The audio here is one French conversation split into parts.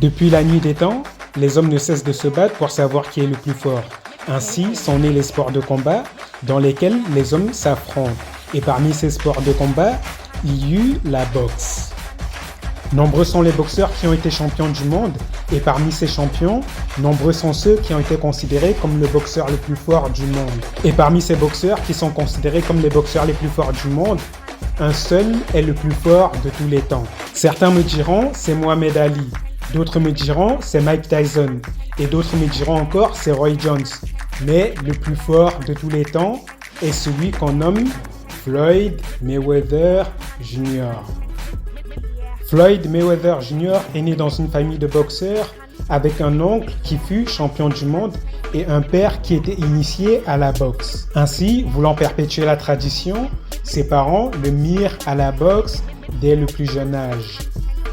Depuis la nuit des temps, les hommes ne cessent de se battre pour savoir qui est le plus fort. Ainsi sont nés les sports de combat dans lesquels les hommes s'affrontent. Et parmi ces sports de combat, il y eut la boxe. Nombreux sont les boxeurs qui ont été champions du monde et parmi ces champions, nombreux sont ceux qui ont été considérés comme le boxeur le plus fort du monde. Et parmi ces boxeurs qui sont considérés comme les boxeurs les plus forts du monde, un seul est le plus fort de tous les temps. Certains me diront c'est Mohamed Ali, d'autres me diront c'est Mike Tyson et d'autres me diront encore c'est Roy Jones. Mais le plus fort de tous les temps est celui qu'on nomme Floyd Mayweather Jr. Floyd Mayweather Jr. est né dans une famille de boxeurs avec un oncle qui fut champion du monde et un père qui était initié à la boxe. Ainsi, voulant perpétuer la tradition, ses parents le mirent à la boxe dès le plus jeune âge.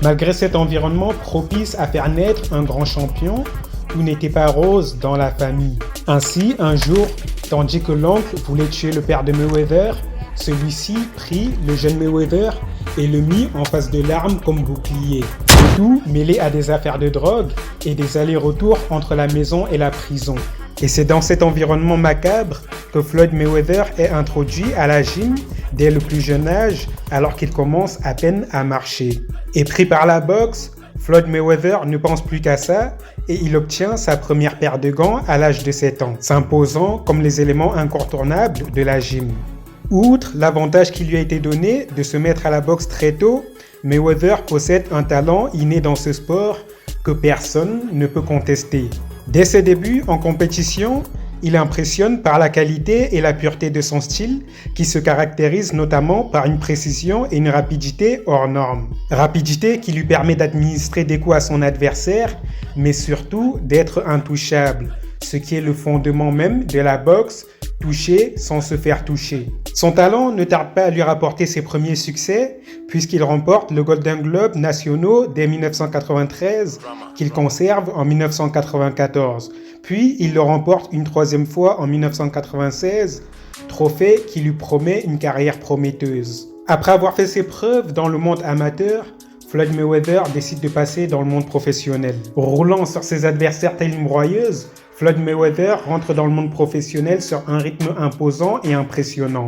Malgré cet environnement propice à faire naître un grand champion, tout n'était pas rose dans la famille. Ainsi, un jour, tandis que l'oncle voulait tuer le père de Mayweather, celui-ci prit le jeune Mayweather et le mit en face de l'arme comme bouclier. Le tout mêlé à des affaires de drogue et des allers-retours entre la maison et la prison. Et c'est dans cet environnement macabre que Floyd Mayweather est introduit à la gym dès le plus jeune âge alors qu'il commence à peine à marcher. Et pris par la boxe, Floyd Mayweather ne pense plus qu'à ça et il obtient sa première paire de gants à l'âge de 7 ans, s'imposant comme les éléments incontournables de la gym. Outre l'avantage qui lui a été donné de se mettre à la boxe très tôt, Mayweather possède un talent inné dans ce sport que personne ne peut contester. Dès ses débuts en compétition, il impressionne par la qualité et la pureté de son style qui se caractérise notamment par une précision et une rapidité hors normes. Rapidité qui lui permet d'administrer des coups à son adversaire, mais surtout d'être intouchable, ce qui est le fondement même de la boxe, toucher sans se faire toucher. Son talent ne tarde pas à lui rapporter ses premiers succès puisqu'il remporte le Golden Globe nationaux dès 1993 qu'il conserve en 1994. Puis il le remporte une troisième fois en 1996, trophée qui lui promet une carrière prometteuse. Après avoir fait ses preuves dans le monde amateur, Floyd Mayweather décide de passer dans le monde professionnel. Roulant sur ses adversaires telle une broyeuse, Floyd Mayweather rentre dans le monde professionnel sur un rythme imposant et impressionnant.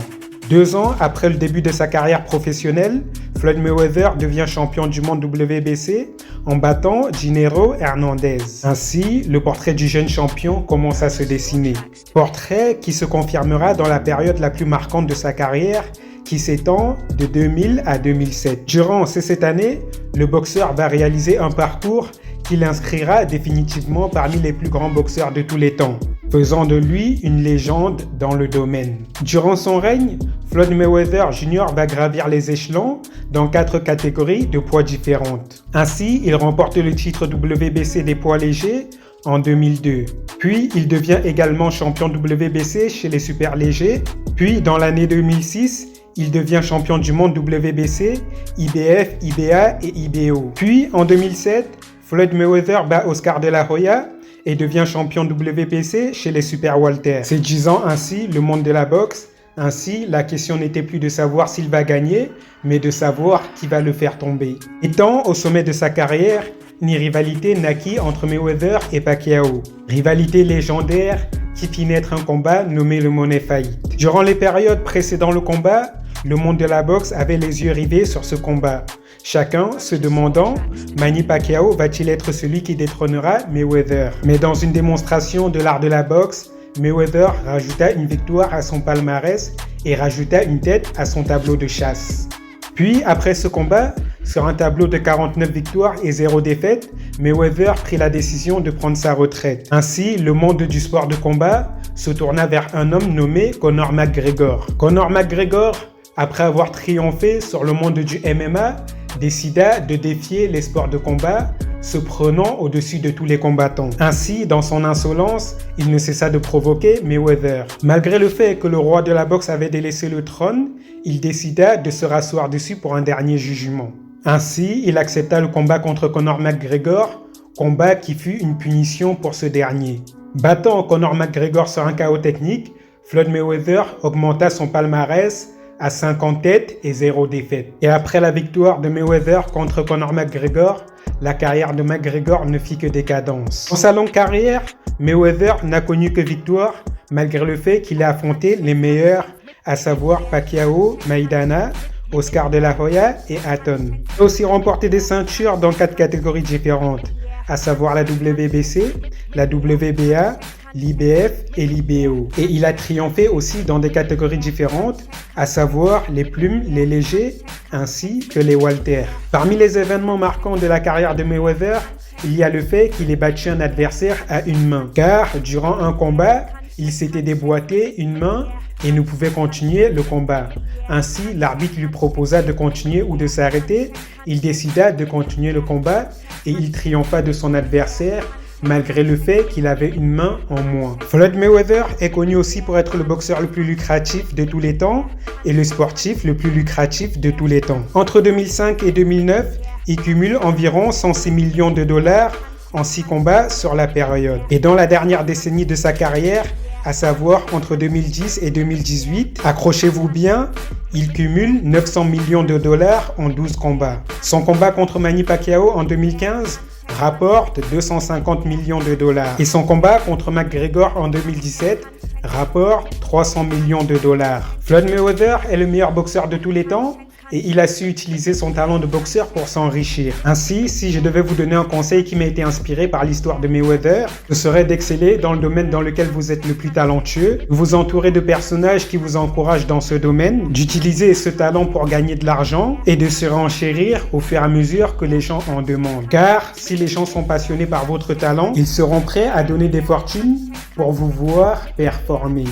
2 ans après le début de sa carrière professionnelle, Floyd Mayweather devient champion du monde WBC en battant Dinero Hernandez. Ainsi, le portrait du jeune champion commence à se dessiner. Portrait qui se confirmera dans la période la plus marquante de sa carrière, qui s'étend de 2000 à 2007. Durant ces 7 années, le boxeur va réaliser un parcours qui l'inscrira définitivement parmi les plus grands boxeurs de tous les temps, faisant de lui une légende dans le domaine. Durant son règne, Floyd Mayweather Jr. va gravir les échelons dans 4 catégories de poids différentes. Ainsi, il remporte le titre WBC des poids légers en 2002. Puis, il devient également champion WBC chez les super légers. Puis, dans l'année 2006, il devient champion du monde WBC, IBF, IBA et IBO. Puis, en 2007, Floyd Mayweather bat Oscar de la Hoya et devient champion WBC chez les super welter. Séduisant ainsi le monde de la boxe. Ainsi, la question n'était plus de savoir s'il va gagner, mais de savoir qui va le faire tomber. Étant au sommet de sa carrière, une rivalité naquit entre Mayweather et Pacquiao. Rivalité légendaire qui fit naître un combat nommé le Money Fight. Durant les périodes précédant le combat, le monde de la boxe avait les yeux rivés sur ce combat. Chacun se demandant, Manny Pacquiao va-t-il être celui qui détrônera Mayweather? Mais dans une démonstration de l'art de la boxe, Mayweather rajouta une victoire à son palmarès et rajouta une tête à son tableau de chasse. Puis, après ce combat, sur un tableau de 49 victoires et 0 défaites, Mayweather prit la décision de prendre sa retraite. Ainsi, le monde du sport de combat se tourna vers un homme nommé Conor McGregor. Conor McGregor, après avoir triomphé sur le monde du MMA, décida de défier les sports de combat, se prenant au-dessus de tous les combattants. Ainsi, dans son insolence, il ne cessa de provoquer Mayweather. Malgré le fait que le roi de la boxe avait délaissé le trône, il décida de se rasseoir dessus pour un dernier jugement. Ainsi, il accepta le combat contre Conor McGregor, combat qui fut une punition pour ce dernier. Battant Conor McGregor sur un KO technique, Floyd Mayweather augmenta son palmarès à 50 têtes et 0 défaites. Et après la victoire de Mayweather contre Conor McGregor, la carrière de McGregor ne fit que décadence. Dans sa longue carrière, Mayweather n'a connu que victoire malgré le fait qu'il a affronté les meilleurs, à savoir Pacquiao, Maidana, Oscar de la Hoya et Hatton. Il a aussi remporté des ceintures dans 4 catégories différentes, à savoir la WBC, la WBA, l'IBF et l'IBO. Et il a triomphé aussi dans des catégories différentes, à savoir les plumes, les légers, ainsi que les welter. Parmi les événements marquants de la carrière de Mayweather, il y a le fait qu'il ait battu un adversaire à une main. Car durant un combat, il s'était déboîté une main et ne pouvait continuer le combat. Ainsi, l'arbitre lui proposa de continuer ou de s'arrêter. Il décida de continuer le combat et il triompha de son adversaire malgré le fait qu'il avait une main en moins. Floyd Mayweather est connu aussi pour être le boxeur le plus lucratif de tous les temps et le sportif le plus lucratif de tous les temps. Entre 2005 et 2009, il cumule environ 106 millions de dollars en 6 combats sur la période. Et dans la dernière décennie de sa carrière, à savoir entre 2010 et 2018, accrochez-vous bien, il cumule 900 millions de dollars en 12 combats. Son combat contre Manny Pacquiao en 2015 rapporte 250 millions de dollars. Et son combat contre McGregor en 2017 rapporte 300 millions de dollars. Floyd Mayweather est le meilleur boxeur de tous les temps et il a su utiliser son talent de boxeur pour s'enrichir. Ainsi, si je devais vous donner un conseil qui m'a été inspiré par l'histoire de Mayweather, ce serait d'exceller dans le domaine dans lequel vous êtes le plus talentueux, de vous entourer de personnages qui vous encouragent dans ce domaine, d'utiliser ce talent pour gagner de l'argent et de se renchérir au fur et à mesure que les gens en demandent. Car si les gens sont passionnés par votre talent, ils seront prêts à donner des fortunes pour vous voir performer.